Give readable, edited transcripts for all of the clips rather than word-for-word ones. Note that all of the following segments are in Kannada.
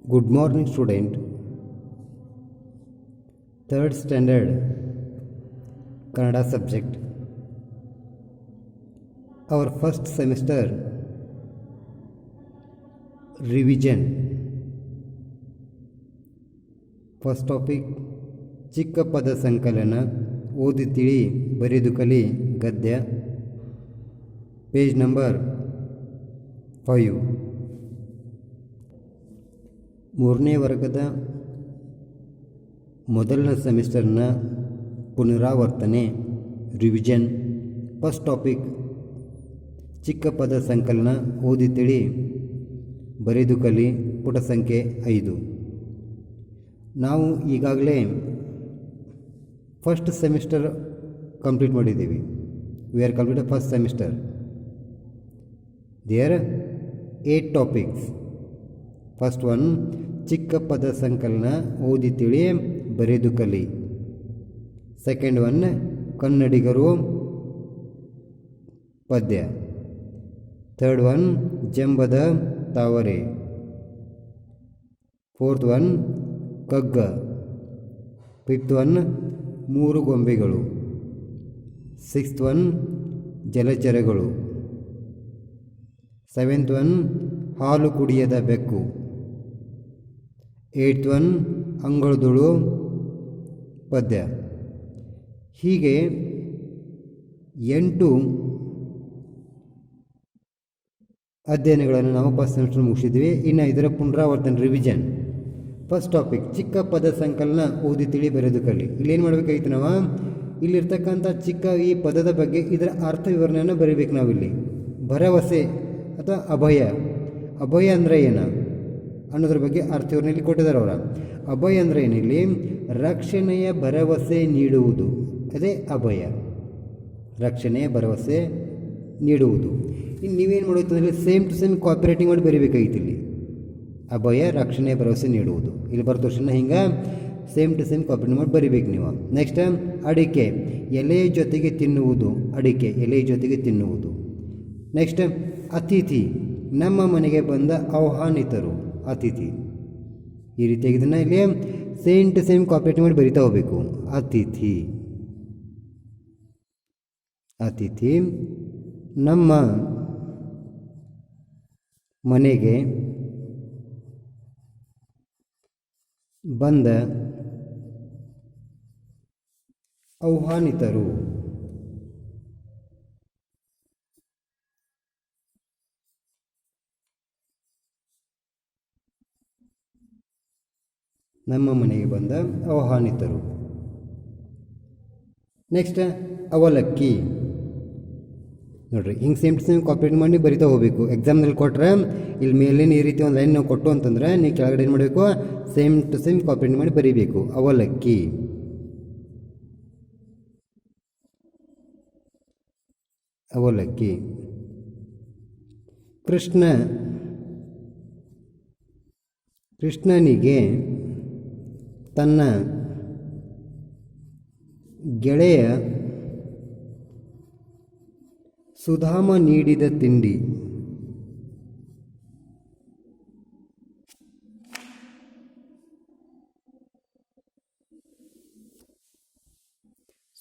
Good morning, student. Third standard Kannada subject. Our first semester revision. First topic ಚಿಕ್ಕ ಪದ ಸಂಕಲನ. ಓದಿ ತಿಳಿ ಬರೆದು ಕಲಿ ಗದ್ಯ. Page number 5. ಮೂರನೇ ವರ್ಗದ ಮೊದಲನೇ ಸೆಮಿಸ್ಟರ್ನ ಪುನರಾವರ್ತನೆ ರಿವಿಷನ್. ಫಸ್ಟ್ ಟಾಪಿಕ್ ಚಿಕ್ಕ ಪದ ಸಂಕಲನ. ಓದಿ ತಿಳಿ ಬರೆದು ಕಲಿ ಪುಟ ಸಂಖ್ಯೆ 5. ನಾವು ಈಗಾಗಲೇ ಫಸ್ಟ್ ಸೆಮಿಸ್ಟರ್ ಕಂಪ್ಲೀಟ್ ಮಾಡಿದ್ದೀವಿ. We are completed first semester. There 8 topics. First one ಚಿಕ್ಕ ಪದ ಸಂಕಲನ. ಓದಿ ತಿಳಿ ಬರೆದು ಕಲಿ. ಸೆಕೆಂಡ್ ಒನ್ ಕನ್ನಡಿಗರು ಪದ್ಯ. ಥರ್ಡ್ ಒನ್ ಜಂಬದ ತಾವರೆ. ಫೋರ್ತ್ ಒನ್ ಕಗ್ಗ. ಫಿಫ್ತ್ ಒನ್ ಮೂರು ಗೊಂಬೆಗಳು. ಸಿಕ್ಸ್ತ್ ಒನ್ ಜಲಚರಗಳು. ಸೆವೆಂತ್ ಒನ್ ಹಾಲು ಕುಡಿಯದ ಬೆಕ್ಕು. ಏಯ್ತ್ ಒನ್ ಅಂಗಳದೊಳು ಪದ್ಯ. ಹೀಗೆ 8 ಅಧ್ಯಯನಗಳನ್ನು ನಾವು ಫಸ್ಟ್ ಸೆಮಿಸ್ಟರ್ ಮುಗಿಸಿದ್ವಿ. ಇನ್ನು ಇದರ ಪುನರಾವರ್ತನೆ ರಿವಿಷನ್. ಫಸ್ಟ್ ಟಾಪಿಕ್ ಚಿಕ್ಕ ಪದ ಸಂಕಲನ. ಓದಿ ತಿಳಿ ಬರೆದು ಕಲಿ. ಇಲ್ಲೇನು ಮಾಡಬೇಕಾಗಿತ್ತು ನಾವು, ಇಲ್ಲಿರ್ತಕ್ಕಂಥ ಚಿಕ್ಕ ಈ ಪದದ ಬಗ್ಗೆ ಇದರ ಅರ್ಥ ವಿವರಣೆಯನ್ನು ಬರೀಬೇಕು ನಾವಿಲ್ಲಿ. ಭರವಸೆ ಅಥವಾ ಅಭಯ. ಅಭಯ ಅಂದರೆ ಏನು ಅನ್ನೋದ್ರ ಬಗ್ಗೆ ಅರ್ಥ ವಿವರಣೆಯಲ್ಲಿ ಕೊಟ್ಟಿದ್ದಾರೆ ಅವರ. ಅಭಯ ಅಂದರೆ ಏನಿಲ್ಲಿ ರಕ್ಷಣೆಯ ಭರವಸೆ ನೀಡುವುದು, ಅದೇ ಅಭಯ. ರಕ್ಷಣೆಯ ಭರವಸೆ ನೀಡುವುದು. ಇನ್ನು ನೀವೇನು ಮಾಡೋದು ಅಂದರೆ ಸೇಮ್ ಟು ಸೇಮ್ ಕಾಪರೇಟಿಂಗ್ ಮಾಡಿ ಬರೀಬೇಕಾಗಿತ್ತು ಇಲ್ಲಿ. ಅಭಯ ರಕ್ಷಣೆಯ ಭರವಸೆ ನೀಡುವುದು ಇಲ್ಲಿ ಬರೋ ತೋರ್ಷನ ಹಿಂಗೆ ಸೇಮ್ ಟು ಸೇಮ್ ಕಾಪರೇಟಿಂಗ್ ಮಾಡಿ ಬರೀಬೇಕು ನೀವು. ನೆಕ್ಸ್ಟ್ ಅಡಿಕೆ ಎಲೆ ಜೊತೆಗೆ ತಿನ್ನುವುದು. ಅಡಿಕೆ ಎಲೆ ಜೊತೆಗೆ ತಿನ್ನುವುದು. ನೆಕ್ಸ್ಟ್ ಅತಿಥಿ ನಮ್ಮ ಮನೆಗೆ ಬಂದ ಆಹ್ವಾನಿತರು. ಅತಿಥಿ ಈ ರೀತಿಯಾಗಿ ಇದನ್ನು ಇಲ್ಲಿ ಸೇಮ್ ಟು ಸೇಮ್ ಕಾಪರೇಟಿಂಗ್ ಮಾಡಿ ಬರಿತಾ ಹೋಗಬೇಕು. ಅತಿಥಿ ಅತಿಥಿ ನಮ್ಮ ಮನೆಗೆ ಬಂದ ಆಹ್ವಾನಿತರು. ನಮ್ಮ ಮನೆಗೆ ಬಂದ ಆಹ್ವಾನಿತರು. ನೆಕ್ಸ್ಟ್ ಅವಲಕ್ಕಿ. ನೋಡ್ರಿ ಹಿಂಗೆ ಸೇಮ್ ಟು ಸೇಮ್ ಕಾಪರೇಟ್ ಮಾಡಿ ಬರಿತಾ ಹೋಗಬೇಕು. ಎಕ್ಸಾಮ್ನಲ್ಲಿ ಕೊಟ್ಟರೆ ಇಲ್ಲಿ ಮೇಲೇನು ಈ ರೀತಿ ಒಂದು ಲೈನ್ ನಾವು ಕೊಟ್ಟು ಅಂತಂದರೆ ನೀವು ಕೆಳಗಡೆ ಏನು ಮಾಡಬೇಕು, ಸೇಮ್ ಟು ಸೇಮ್ ಕಾಪರೇಟ್ ಮಾಡಿ ಬರೀಬೇಕು. ಅವಲಕ್ಕಿ. ಅವಲಕ್ಕಿ. ಕೃಷ್ಣನಿಗೆ ತನ್ನ ಗೆಳೆಯ ಸುಧಾಮ ನೀಡಿದ ತಿಂಡಿ.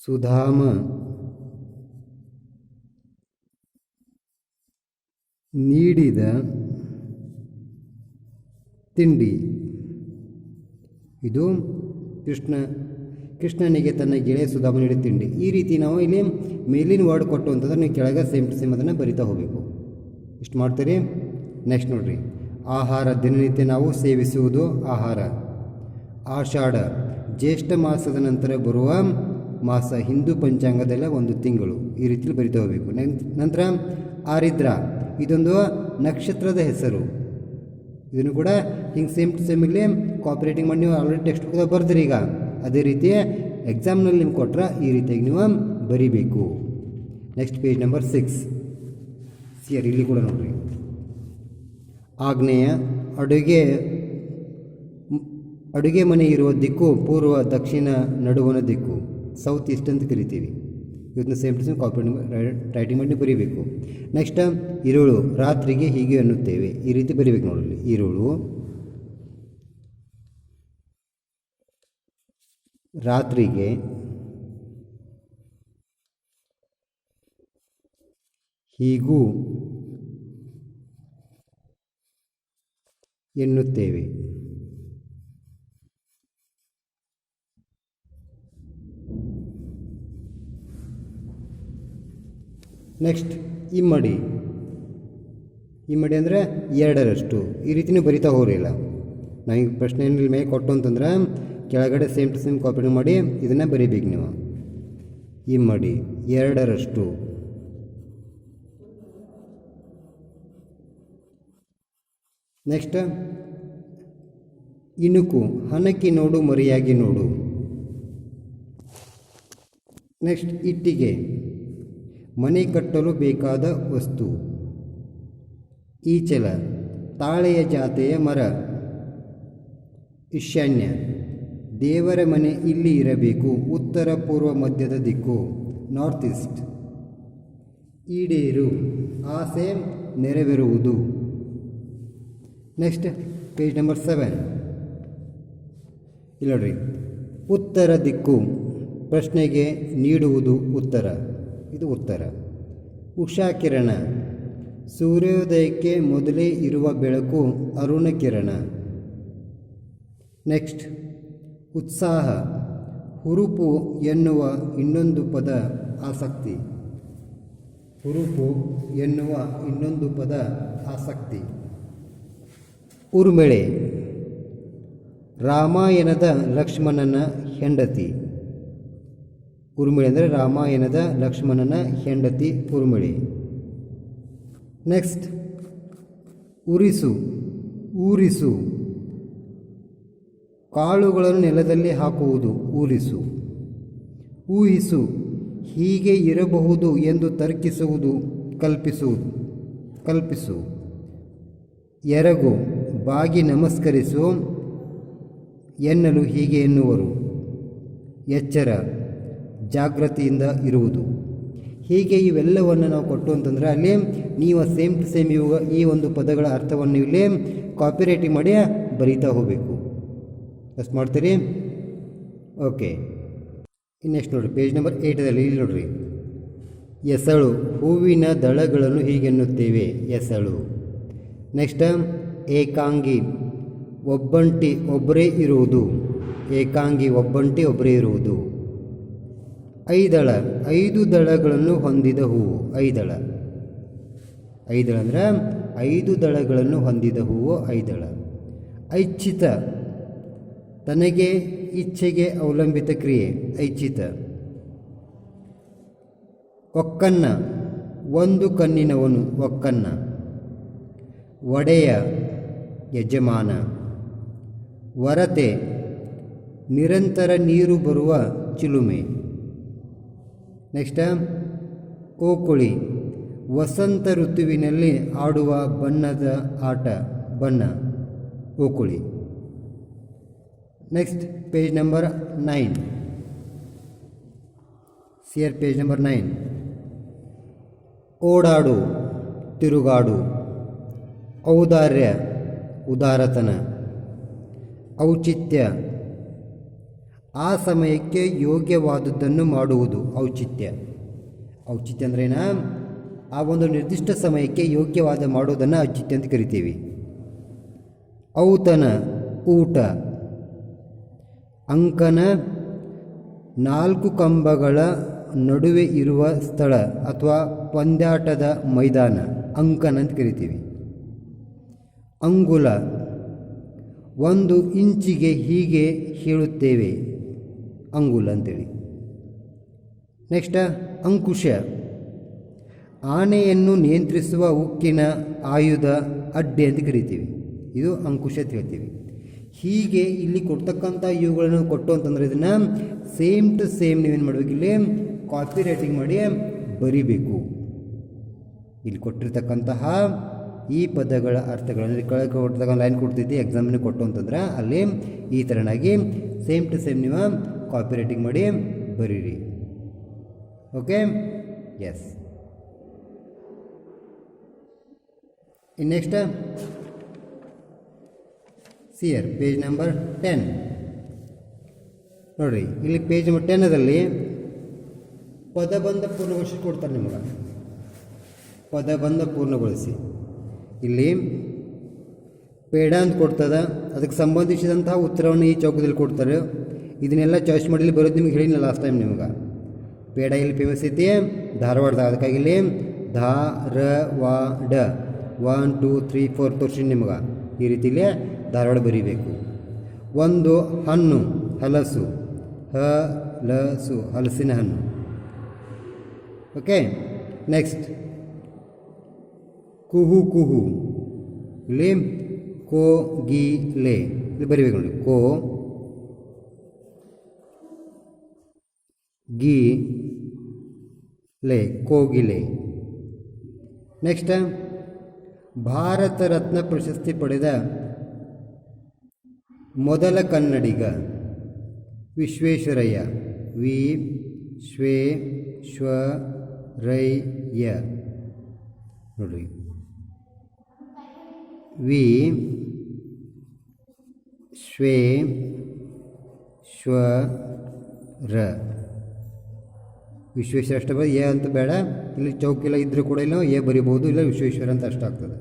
ಸುಧಾಮ ನೀಡಿದ ತಿಂಡಿ. ಇದು ಕೃಷ್ಣನಿಗೆ ತನ್ನ ಗೆಳೆಯ ಸುಧಾಮ ನೀಡಿದ ತಿಂಡಿ. ಈ ರೀತಿ ನಾವು ಇಲ್ಲಿ ಮೇಲಿನ ವರ್ಡ್ ಕೊಟ್ಟು ಅಂತಂದ್ರೆ ನೀವು ಕೆಳಗೆ ಸೇಮ್ ಟು ಸೇಮ್ ಅದನ್ನು ಬರಿತಾ ಹೋಗಬೇಕು. ಇಷ್ಟು ಮಾಡ್ತೀರಿ. ನೆಕ್ಸ್ಟ್ ನೋಡ್ರಿ ಆಹಾರ. ದಿನನಿತ್ಯ ನಾವು ಸೇವಿಸುವುದು ಆಹಾರ. ಆಷಾಢ ಜ್ಯೇಷ್ಠ ಮಾಸದ ನಂತರ ಬರುವ ಮಾಸ. ಹಿಂದೂ ಪಂಚಾಂಗದಲ್ಲ ಒಂದು ತಿಂಗಳು. ಈ ರೀತಿಯಲ್ಲಿ ಬರಿತಾ ಹೋಗಬೇಕು. ನಂತರ ಆರಿದ್ರ ಇದೊಂದು ನಕ್ಷತ್ರದ ಹೆಸರು. ಇದನ್ನು ಕೂಡ ಹಿಂಗೆ ಸೇಮ್ ಟು ಸೇಮ್ ಇಲ್ಲಿ ಕಾಪರೇಟಿಂಗ್ ಮಾಡಿ ನೀವು ಆಲ್ರೆಡಿ ಟೆಕ್ಸ್ಟ್ ಬುಕ್ದಾಗ ಬರ್ತೀರಿ. ಈಗ ಅದೇ ರೀತಿ ಎಕ್ಸಾಮ್ನಲ್ಲಿ ನಿಮ್ಗೆ ಕೊಟ್ಟರೆ ಈ ರೀತಿಯಾಗಿ ನೀವು ಬರೀಬೇಕು. Next page number 6. ಸಿಯರ್ ಇಲ್ಲಿ ಕೂಡ ನೋಡ್ರಿ. ಆಗ್ನೇಯ ಅಡುಗೆ ಮನೆ ಇರುವ ದಿಕ್ಕು ಪೂರ್ವ, ದಕ್ಷಿಣ, ನಡುವಣ ದಿಕ್ಕು. ಸೌತ್ ಈಸ್ಟ್ ಅಂತ ಕರಿತೀವಿ. ಇವತ್ತನ್ನ ಸೇಮ್ ಟು ಸೇಮ್ ಕಾಪರೇಟಿಂಗ್ ರೈಟಿಂಗ್ ಮಾಡಿ ಬರೀಬೇಕು. ನೆಕ್ಸ್ಟ್ ಇರುಳು ರಾತ್ರಿಗೆ ಹೀಗೆ ಅನ್ನುತ್ತೇವೆ. ಈ ರೀತಿ ಬರೀಬೇಕು ನೋಡಲಿ. ಇರುಳು ರಾತ್ರಿಗೆ ಹೀಗೂ ಎನ್ನುತ್ತೇವೆ. ನೆಕ್ಸ್ಟ್ ಇಮ್ಮಡಿ. ಇಮ್ಮಡಿ ಅಂದರೆ 2ರಷ್ಟು. ಈ ರೀತಿಯೂ ಬರಿತಾ ಹೋಗಲಿಲ್ಲ. ನಾವು ಪ್ರಶ್ನೆ ಮೇಲೆ ಕೊಟ್ಟು ಅಂತಂದ್ರೆ ಕೆಳಗಡೆ ಸೇಮ್ ಟು ಸೇಮ್ ಕಾಪಿ ಮಾಡಿ ಇದನ್ನು ಬರೀಬೇಕು ನೀವು. ಇಮ್ಮಡಿ 2ರಷ್ಟು. ನೆಕ್ಸ್ಟ್ ಇಣುಕು, ಹನಕಿ ನೋಡು ಮರಿಯಾಗಿ ನೋಡು. ನೆಕ್ಸ್ಟ್ ಇಟ್ಟಿಗೆ, ಮನೆ ಕಟ್ಟಲು ಬೇಕಾದ ವಸ್ತು. ಈಚಲ, ತಾಳೆಯ ಜಾತೆಯ ಮರ. ಈಶಾನ್ಯ, ದೇವರ ಮನೆ ಇಲ್ಲಿ ಇರಬೇಕು, ಉತ್ತರ ಪೂರ್ವ ಮಧ್ಯದ ದಿಕ್ಕು, ನಾರ್ತ್ ಈಸ್ಟ್. ಈಡೇರು, ಆಸೆ ನೆರವೇರುವುದು. Next page number 7. ಇಲ್ಲಿ ನೋಡ್ರಿ, ಉತ್ತರ ದಿಕ್ಕು, ಪ್ರಶ್ನೆಗೆ ನೀಡುವುದು ಉತ್ತರ, ಇದು ಉತ್ತರ. ಉಷಾಕಿರಣ, ಸೂರ್ಯೋದಯಕ್ಕೆ ಮೊದಲೇ ಇರುವ ಬೆಳಕು, ಅರುಣ ಕಿರಣ. ನೆಕ್ಸ್ಟ್ ಉತ್ಸಾಹ, ಹುರುಪು ಎನ್ನುವ ಇನ್ನೊಂದು ಪದ ಆಸಕ್ತಿ. ಹುರುಪು ಎನ್ನುವ ಇನ್ನೊಂದು ಪದ ಆಸಕ್ತಿ. ಉರ್ಮಿಳೆ, ರಾಮಾಯಣದ ಲಕ್ಷ್ಮಣನ ಹೆಂಡತಿ. ಉರ್ಮಿಳೆ ಅಂದರೆ ರಾಮಾಯಣದ ಲಕ್ಷ್ಮಣನ ಹೆಂಡತಿ ಉರ್ಮಿಳೆ. ನೆಕ್ಸ್ಟ್ ಉರಿಸು, ಊರಿಸು, ಕಾಳುಗಳನ್ನು ನೆಲದಲ್ಲಿ ಹಾಕುವುದು, ಊರಿಸು. ಊಹಿಸು, ಹೀಗೆ ಇರಬಹುದು ಎಂದು ತರ್ಕಿಸುವುದು, ಕಲ್ಪಿಸು. ಎರಗು, ಬಾಗಿ ನಮಸ್ಕರಿಸು ಎನ್ನಲು ಹೀಗೆ ಎನ್ನುವರು. ಎಚ್ಚರ, ಜಾಗೃತಿಯಿಂದ ಇರುವುದು. ಹೀಗೆ ಇವೆಲ್ಲವನ್ನು ನಾವು ಕೊಟ್ಟು ಅಂತಂದರೆ ಅಲ್ಲಿ ನೀವು ಸೇಮ್ ಟು ಸೇಮ್ ಈ ಒಂದು ಪದಗಳ ಅರ್ಥವನ್ನು ಇಲ್ಲಿ ಕಾಪಿ ರೈಟಿಂಗ್ ಮಾಡಿ ಬರೀತಾ ಹೋಗಬೇಕು. ಅಷ್ಟು ಮಾಡ್ತೀರಿ? ಓಕೆ. ನೆಕ್ಸ್ಟ್ ನೋಡಿರಿ, ಪೇಜ್ ನಂಬರ್ 8ದಲ್ಲಿ ಇಲ್ಲಿ ನೋಡಿರಿ, ಎಸಳು, ಹೂವಿನ ದಳಗಳನ್ನು ಹೀಗೆನ್ನುತ್ತೇವೆ, ಎಸಳು. ನೆಕ್ಸ್ಟ್ ಏಕಾಂಗಿ, ಒಬ್ಬಂಟಿ ಒಬ್ಬರೇ ಇರುವುದು, ಏಕಾಂಗಿ ಒಬ್ಬಂಟಿ ಒಬ್ಬರೇ ಇರುವುದು. ಐದಳ, 5 ದಳಗಳನ್ನು ಹೊಂದಿದ ಹೂವು, ಐದಳ. ಐದಳ ಅಂದರೆ 5 ದಳಗಳನ್ನು ಹೊಂದಿದ ಹೂವು, ಐದಳ. ಐಚ್ಛಿತ, ತನಗೆ ಇಚ್ಛೆಗೆ ಅವಲಂಬಿತ ಕ್ರಿಯೆ, ಐಚ್ಛಿತ. ಒಕ್ಕನ್ನ, ಒಂದು ಕಣ್ಣಿನವನು, ಒಕ್ಕನ್ನ. ಒಡೆಯ, ಯಜಮಾನ. ವರತೆ, ನಿರಂತರ ನೀರು ಬರುವ ಚಿಲುಮೆ. ನೆಕ್ಸ್ಟ್ ಓಕುಳಿ, ವಸಂತ ಋತುವಿನಲ್ಲಿ ಆಡುವ ಬಣ್ಣದ ಆಟ, ಬಣ್ಣ, ಓಕುಳಿ. Next page number 9. ಸಿಯರ್ ಪೇಜ್ ನಂಬರ್ 9. ಓಡಾಡು, ತಿರುಗಾಡು. ಔದಾರ್ಯ, ಉದಾರತನ. ಔಚಿತ್ಯ, ಆ ಸಮಯಕ್ಕೆ ಯೋಗ್ಯವಾದದ್ದನ್ನು ಮಾಡುವುದು, ಔಚಿತ್ಯ. ಔಚಿತ್ಯ ಅಂದ್ರೇನ, ಆ ಒಂದು ನಿರ್ದಿಷ್ಟ ಸಮಯಕ್ಕೆ ಯೋಗ್ಯವಾದ ಮಾಡೋದನ್ನು ಔಚಿತ್ಯ ಅಂತ ಕರಿತೀವಿ. ಔತಣ, ಊಟ. ಅಂಕನ, 4 ಕಂಬಗಳ ನಡುವೆ ಇರುವ ಸ್ಥಳ ಅಥವಾ ಪಂದ್ಯಾಟದ ಮೈದಾನ, ಅಂಕನ ಅಂತ ಕರಿತೀವಿ. ಅಂಗುಲ, 1 ಇಂಚಿಗೆ ಹೀಗೆ ಹೇಳುತ್ತೇವೆ, ಅಂಗುಲ ಅಂತೇಳಿ. ನೆಕ್ಸ್ಟ್ ಅಂಕುಶ, ಆನೆಯನ್ನು ನಿಯಂತ್ರಿಸುವ ಉಕ್ಕಿನ ಆಯುಧ, ಅಡ್ಡೆ ಅಂತ ಕರಿತೀವಿ, ಇದು ಅಂಕುಶ ಅಂತ ಹೇಳ್ತೀವಿ. ಹೀಗೆ ಇಲ್ಲಿ ಕೊಡ್ತಕ್ಕಂಥ ಇವುಗಳನ್ನು ಕೊಟ್ಟು ಅಂತಂದರೆ ಇದನ್ನು ಸೇಮ್ ಟು ಸೇಮ್ ನೀವೇನು ಮಾಡಬೇಕು, ಇಲ್ಲಿ ಕಾಪಿ ರೈಟಿಂಗ್ ಮಾಡಿ ಬರಿಬೇಕು. ಇಲ್ಲಿ ಕೊಟ್ಟಿರ್ತಕ್ಕಂತಹ ಈ ಪದಗಳ ಅರ್ಥಗಳನ್ನು ಕೆಳಗೆ ಕೊಡ್ತಕ್ಕಂಥ ಲೈನ್ ಕೊಡ್ತೈತಿ, ಎಕ್ಸಾಮಿನ ಕೊಟ್ಟು ಅಂತಂದ್ರೆ ಅಲ್ಲಿ ಈ ಥರನಾಗಿ ಸೇಮ್ ಟು ಸೇಮ್ ನೀವು ಕಾಪಿ ರೈಟಿಂಗ್ ಮಾಡಿ ಬರೀರಿ. Okay, yes. ಇನ್ನು ನೆಕ್ಸ್ಟ್ ಸಿಯರ್ ಪೇಜ್ ನಂಬರ್ 10 ನೋಡಿರಿ ಇಲ್ಲಿ ಪೇಜ್ 10ದಲ್ಲಿ ಪದಬಂಧ ಪೂರ್ಣಗೊಳಿಸಿ ಕೊಡ್ತಾರೆ ನಿಮಗೆ. ಪದಬಂಧ ಪೂರ್ಣಗೊಳಿಸಿ ಇಲ್ಲಿ ಪೇಡ ಅಂತ ಕೊಡ್ತದೆ, ಅದಕ್ಕೆ ಸಂಬಂಧಿಸಿದಂತಹ ಉತ್ತರವನ್ನು ಈ ಚೌಕದಲ್ಲಿ ಕೊಡ್ತಾರೆ. ಇದನ್ನೆಲ್ಲ ಚಾಯ್ಸ್ ಮಾಡಲಿ ಬರೋದು ನಿಮ್ಗೆ ಹೇಳಿಲ್ಲ ಲಾಸ್ಟ್ ಟೈಮ್ ನಿಮ್ಗೆ. ಪೇಡ ಇಲ್ಲಿ ಫೇಮಸ್ ಐತಿ ಧಾರವಾಡದಾಗ, ಅದಕ್ಕಾಗಿ ಇಲ್ಲಿ ಧಾರವಾಡ 1 2 3 4 ತೋರಿಸಿ ನಿಮ್ಗೆ. ಈ ರೀತಿಯಲ್ಲಿ ಧಾರವಾಡ ಬರೀಬೇಕು. ಒಂದು ಹಣ್ಣು ಹಲಸು, ಹಲಸು ಹಲಸಿನ ಹಣ್ಣು. ಓಕೆ, ನೆಕ್ಸ್ಟ್ ಕುಹು ಕುಹು, ಇಲ್ಲಿ ಕೋಗಿಲೆ, ಇಲ್ಲಿ ಬರೀಬೇಕು ನೋಡಿ. ಕೋ ಗಿ ಲೆ, ಕೋಗಿಲೆ. ನೆಕ್ಸ್ಟ್ ಭಾರತ ರತ್ನ ಪ್ರಶಸ್ತಿ ಪಡೆದ ಮೊದಲ ಕನ್ನಡಿಗ ವಿಶ್ವೇಶ್ವರಯ್ಯ, ವಿಶ್ವೇಶ್ವರಯ್ಯ ನೋಡಿ. ವಿಶ್ವೇಶ್ವರ ಅಷ್ಟೇ ಬರೀ ಎ ಅಂತ ಬೇಡ, ಇಲ್ಲಿ ಚೌಕಿಲ್ಲ ಇದ್ದರೂ ಕೂಡ ಇಲ್ಲ ಎ ಬರಿಬೋದು, ಇಲ್ಲ ವಿಶ್ವೇಶ್ವರ ಅಂತ ಅಷ್ಟ ಆಗ್ತದೆ.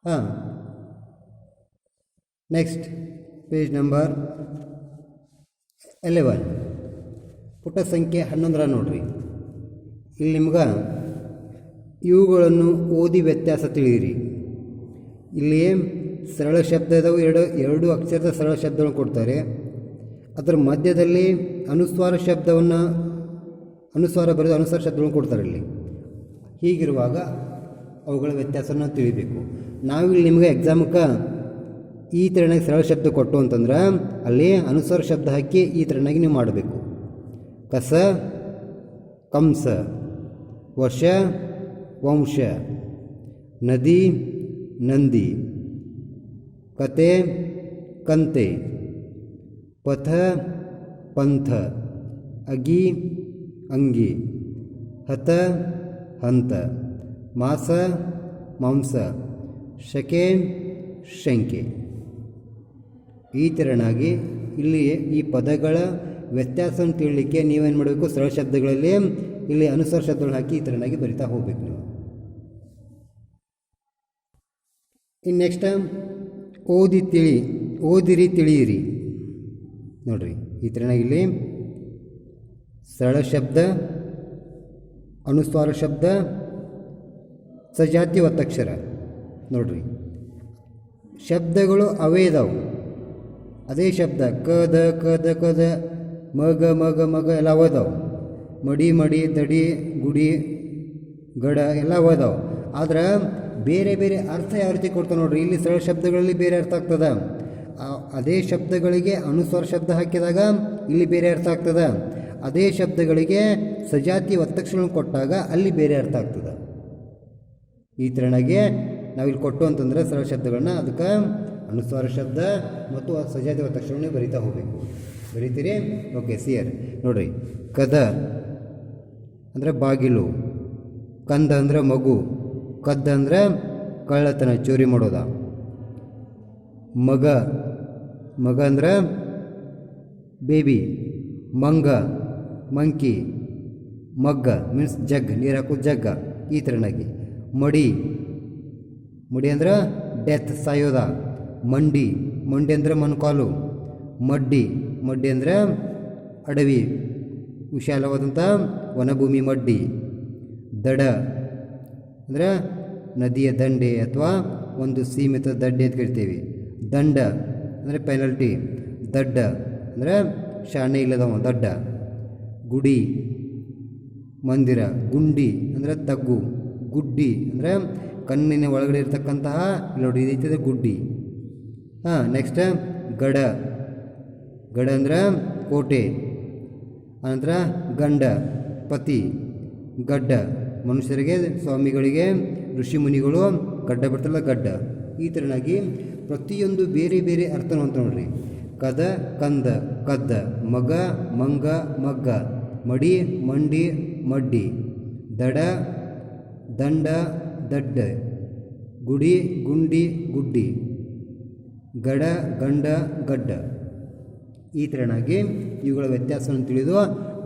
ಹಾಂ, ನೆಕ್ಸ್ಟ್ ಪೇಜ್ ನಂಬರ್ 11 ಪುಟ ಸಂಖ್ಯೆ 11 ನೋಡ್ರಿ. ಇಲ್ಲಿ ನಿಮ್ಗೆ ಇವುಗಳನ್ನು ಓದಿ ವ್ಯತ್ಯಾಸ ತಿಳಿಯಿರಿ. ಇಲ್ಲಿ ಸರಳ ಶಬ್ದ ಇದಾವೆ, ಎರಡು ಅಕ್ಷರದ ಸರಳ ಶಬ್ದಗಳನ್ನು ಕೊಡ್ತಾರೆ. ಅದರ ಮಧ್ಯದಲ್ಲಿ ಅನುಸ್ವಾರ ಶಬ್ದವನ್ನು ಅನುಸ್ವಾರ ಬರೆದು ಅನುಸ್ವಾರ ಶಬ್ದಗಳನ್ನು ಕೊಡ್ತಾರೆ ಇಲ್ಲಿ. ಹೀಗಿರುವಾಗ ಅವುಗಳ ವ್ಯತ್ಯಾಸವನ್ನು ತಿಳಿಬೇಕು. ನಾವಿಲ್ಲಿ ನಿಮಗೆ ಎಕ್ಸಾಮಕ್ಕೆ ಈ ಥರನಾಗಿ ಸರಳ ಶಬ್ದ ಕೊಟ್ಟು ಅಂತಂದ್ರೆ ಅಲ್ಲಿ ಅನುಸ್ವಾರ ಶಬ್ದ ಹಾಕಿ ಈ ಥರನಾಗಿ ನೀವು ಮಾಡಬೇಕು. ಕಸ ಕಂಸ, ವಶ ವಂಶ, ನದಿ ನಂದಿ, ಕತೆ ಕಂತೆ, ಪಥ ಪಂಥ, ಅಗಿ ಅಂಗಿ, ಹತ ಹಂತ, ಮಾಸ ಮಾಂಸ, ಶಕೆ ಶಂಕೆ. ಈ ಥರನಾಗಿ ಇಲ್ಲಿ ಈ ಪದಗಳ ವ್ಯತ್ಯಾಸವನ್ನು ತಿಳಿಲಿಕ್ಕೆ ನೀವೇನು ಮಾಡಬೇಕು, ಸರಳ ಶಬ್ದಗಳಲ್ಲಿ ಇಲ್ಲಿ ಅನುಸ್ವಾರ ಶಬ್ದಗಳನ್ನು ಹಾಕಿ ಈ ಥರನಾಗಿ ಬರಿತಾ ಹೋಗ್ಬೇಕು ನೀವು. ಇನ್ನು ನೆಕ್ಸ್ಟ್ ಓದಿರಿ ತಿಳಿಯಿರಿ ನೋಡ್ರಿ. ಈ ಥರನಾಗಿ ಇಲ್ಲಿ ಸರಳ ಶಬ್ದ, ಅನುಸ್ವಾರ ಶಬ್ದ, ಸಜಾತಿ ಒತ್ತಕ್ಷರ ನೋಡ್ರಿ. ಶಬ್ದಗಳು ಅವೇ ಇದಾವೆ, ಅದೇ ಶಬ್ದ ಕದ ಕದ ಕದ, ಮಗ ಮಗ ಮಗ ಎಲ್ಲ ಓದಾವೆ. ಮಡಿ ಮಡಿ, ದಡಿ ಗುಡಿ, ಗಡ ಎಲ್ಲ ಓದಾವೆ. ಆದ್ರೆ ಬೇರೆ ಬೇರೆ ಅರ್ಥ ಯಾವ ರೀತಿ ಕೊಡ್ತಾವೆ ನೋಡ್ರಿ. ಇಲ್ಲಿ ಸರಳ ಶಬ್ದಗಳಲ್ಲಿ ಬೇರೆ ಅರ್ಥ ಆಗ್ತದೆ, ಅದೇ ಶಬ್ದಗಳಿಗೆ ಅನುಸ್ವಾರ ಶಬ್ದ ಹಾಕಿದಾಗ ಇಲ್ಲಿ ಬೇರೆ ಅರ್ಥ ಆಗ್ತದೆ. ಅದೇ ಶಬ್ದಗಳಿಗೆ ಸಜಾತಿ ಒತ್ತಕ್ಷರಗಳನ್ನು ಕೊಟ್ಟಾಗ ಅಲ್ಲಿ ಬೇರೆ ಅರ್ಥ ಆಗ್ತದೆ. ಈ ಥರನಾಗಿ ನಾವಿಲ್ಲಿ ಕೊಟ್ಟು ಅಂತಂದರೆ ಸರಳ ಶಬ್ದಗಳನ್ನ ಅದಕ್ಕೆ ಅನುಸ್ವಾರ ಶಬ್ದ ಮತ್ತು ಸಜಾತಿ ಒತ್ತಕ್ಷರವನ್ನು ಬರಿತಾ ಹೋಗಬೇಕು. ಬರೀತೀರಿ? ಓಕೆ, ಸಿಯರ್ ನೋಡ್ರಿ. ಕದ ಅಂದರೆ ಬಾಗಿಲು, ಕಂದ ಅಂದರೆ ಮಗು, ಕದ್ದ ಅಂದರೆ ಕಳ್ಳತನ ಚೋರಿ ಮಾಡೋದ, ಮಗ ಮಗ ಅಂದ್ರೆ ಬೇಬಿ, ಮಂಗ ಮಂಕಿ, ಮಗ್ಗ ಮೀನ್ಸ್ ಜಗ್, ನೀರು ಹಾಕೋದು ಜಗ್ಗ. ಈ ಥರನಾಗಿ ಮಡಿ ಮಡಿ ಅಂದ್ರೆ ಡೆತ್ ಸಾಯೋದ, ಮಂಡಿ ಮಂಡಿ ಅಂದರೆ ಮೊಣಕಾಲು, ಮಡ್ಡಿ ಮಡ್ಡಿ ಅಂದರೆ ಅಡವಿ ವಿಶಾಲವಾದಂಥ ವನಭೂಮಿ ಮಡ್ಡಿ, ದಡ ಅಂದರೆ ನದಿಯ ದಂಡೆ ಅಥವಾ ಒಂದು ಸೀಮಿತ ದಡ್ಡೆ ಅಂತ ಕರಿತೀವಿ, ದಂಡ ಅಂದರೆ ಪೆನಲ್ಟಿ, ದಡ್ಡ ಅಂದರೆ ಶಾಣೆ ಇಲ್ಲದವ ದಡ್ಡ, ಗುಡಿ ಮಂದಿರ, ಗುಂಡಿ ಅಂದರೆ ತಗ್ಗು, ಗುಡ್ಡಿ ಅಂದರೆ ಕಣ್ಣಿನ ಒಳಗಡೆ ಇರ್ತಕ್ಕಂತಹ ನೋಡಿ ಇದೈತೆ ಗುಡ್ಡಿ. ಹಾಂ, ನೆಕ್ಸ್ಟ್ ಗಡ ಗಡ ಅಂದ್ರೆ ಕೋಟೆ, ಅನಂತರ ಗಂಡ ಪತಿ, ಗಡ್ಡ ಮನುಷ್ಯರಿಗೆ ಸ್ವಾಮಿಗಳಿಗೆ ಋಷಿ ಮುನಿಗಳು ಗಡ್ಡ ಬಿಡ್ತಾರಲ್ಲ ಗಡ್ಡ. ಈ ಥರನಾಗಿ ಪ್ರತಿಯೊಂದು ಬೇರೆ ಬೇರೆ ಅರ್ಥನ ಅಂತ ನೋಡ್ರಿ. ಕದ ಕಂದ ಕದ್ದ, ಮಗ ಮಂಗ ಮಗ್ಗ, ಮಡಿ ಮಂಡಿ ಮಡ್ಡಿ, ದಡ ದಂಡ ದಡ್ಡ, ಗುಡಿ ಗುಂಡಿ ಗುಡ್ಡಿ, ಗಡ ಗಂಡ ಗಡ್ಡ. ಈ ಥರನಾಗಿ ಇವುಗಳ ವ್ಯತ್ಯಾಸವನ್ನು ತಿಳಿದು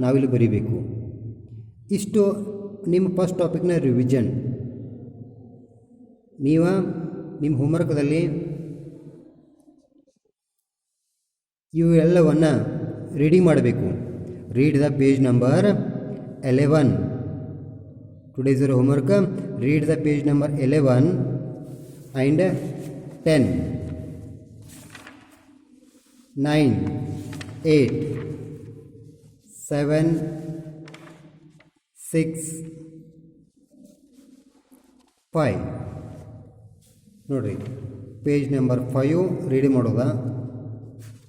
ನಾವಿಲ್ಲಿ ಬರೀಬೇಕು. ಇಷ್ಟು ನಿಮ್ಮ ಫಸ್ಟ್ ಟಾಪಿಕ್ನ ರಿವಿಷನ್. ನೀವು ನಿಮ್ಮ ಹೋಮ್ವರ್ಕ್ದಲ್ಲಿ ಇವೆಲ್ಲವನ್ನು ರೀಡಿಂಗ್ ಮಾಡಬೇಕು. Read the page number 11. Today's your homework. Read the page number 11 and 10. 9, 8, 7, 6, 5. ನೋಡಿರಿ, ಪೇಜ್ ನಂಬರ್ 5 ರೀಡಿ ಮಾಡೋದಾ,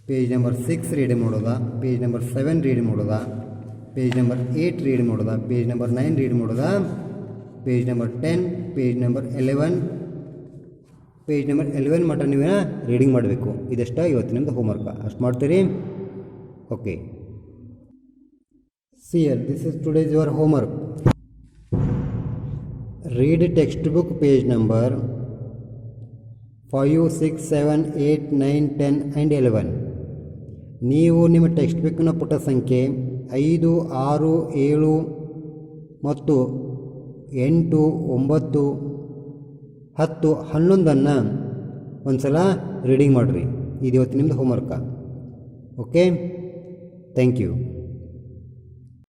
ಪೇಜ್ ನಂಬರ್ 6 ರೀಡಿ ಮಾಡೋದಾ, ಪೇಜ್ ನಂಬರ್ 7 ರೀಡಿ ಮಾಡೋದಾ, ಪೇಜ್ ನಂಬರ್ 8 ರೀಡ್ ಮಾಡೋದಾ, ಪೇಜ್ ನಂಬರ್ 9 ರೀಡ್ ಮಾಡೋದಾ, page number 10, page number 11, page number 11 ಮಟ್ಟ ನೀವು ರೀಡಿಂಗ್ ಮಾಡಬೇಕು. ಇದಷ್ಟ ಇವತ್ತು ನಿಮ್ಮದು ಹೋಮ್ವರ್ಕ್. ಅಷ್ಟು ಮಾಡ್ತೀರಿ? Okay. See here, this is today's your homework. Read text book page number 5, 6, 7, 8, 9, 10 and 11. ನೀವು ನಿಮ್ಮ ಟೆಕ್ಸ್ಟ್ ಬುಕ್ನ ಪುಟ ಸಂಖ್ಯೆ 5, 6, 7 ಮತ್ತು 8, 9, 10, 11 ಒಂದು ಸಲ ರೀಡಿಂಗ್ ಮಾಡಿರಿ. ಇದು ಇವತ್ತು ನಿಮ್ಮದು ಹೋಮ್ವರ್ಕ. Okay, thank you.